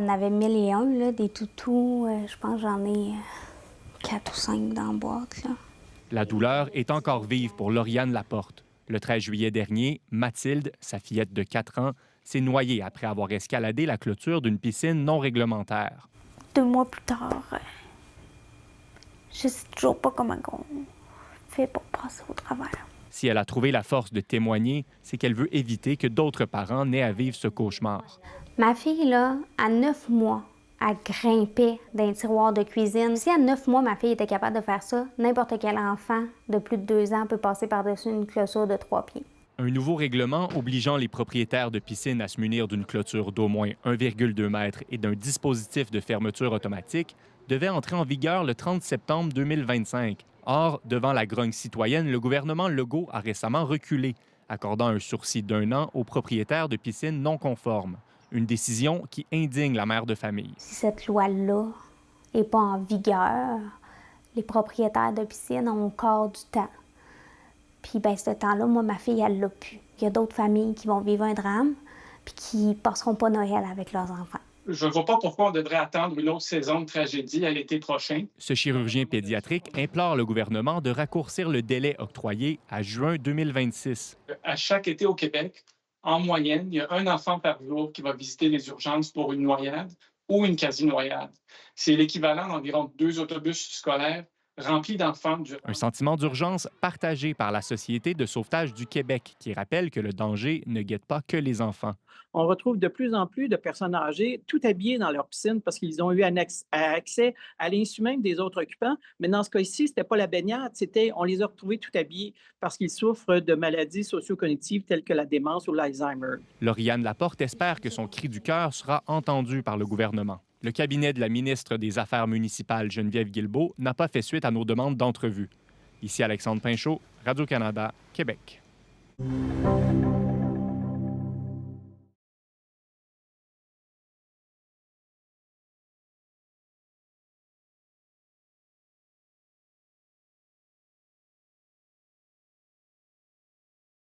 en avait 1001, là, des toutous. Je pense que j'en ai 4 ou 5 dans la boîte, là. La douleur est encore vive pour Lauriane Laporte. Le 13 juillet dernier, Mathilde, sa fillette de 4 ans, s'est noyée après avoir escaladé la clôture d'une piscine non réglementaire. 2 mois plus tard, je sais toujours pas comment on fait pour passer au travers. Si elle a trouvé la force de témoigner, c'est qu'elle veut éviter que d'autres parents n'aient à vivre ce cauchemar. Ma fille, là, à 9 mois, elle grimpait dans un tiroir de cuisine. Si à 9 mois, ma fille était capable de faire ça, n'importe quel enfant de plus de 2 ans peut passer par-dessus une clôture de 3 pieds. Un nouveau règlement obligeant les propriétaires de piscines à se munir d'une clôture d'au moins 1,2 mètre et d'un dispositif de fermeture automatique devait entrer en vigueur le 30 septembre 2025. Or, devant la grogne citoyenne, le gouvernement Legault a récemment reculé, accordant un sursis d'1 an aux propriétaires de piscines non conformes. Une décision qui indigne la mère de famille. Si cette loi-là n'est pas en vigueur, les propriétaires de piscines ont encore du temps. Puis, ben, ce temps-là, moi, ma fille, elle l'a plus. Il y a d'autres familles qui vont vivre un drame puis qui passeront pas Noël avec leurs enfants. Je ne vois pas pourquoi on devrait attendre une autre saison de tragédie à l'été prochain. Ce chirurgien pédiatrique implore le gouvernement de raccourcir le délai octroyé à juin 2026. À chaque été au Québec, en moyenne, il y a un enfant par jour qui va visiter les urgences pour une noyade ou une quasi-noyade. C'est l'équivalent d'environ 2 autobus scolaires remplis d'enfants d'urgence. Un sentiment d'urgence partagé par la Société de sauvetage du Québec, qui rappelle que le danger ne guette pas que les enfants. On retrouve de plus en plus de personnes âgées tout habillées dans leur piscine parce qu'ils ont eu accès à l'insu même des autres occupants. Mais dans ce cas-ci, ce n'était pas la baignade, on les a retrouvés tout habillés parce qu'ils souffrent de maladies socio-cognitives telles que la démence ou l'Alzheimer. Lauriane Laporte espère que son cri du cœur sera entendu par le gouvernement. Le cabinet de la ministre des Affaires municipales, Geneviève Guilbeault, n'a pas fait suite à nos demandes d'entrevue. Ici Alexandre Pinchot, Radio-Canada, Québec.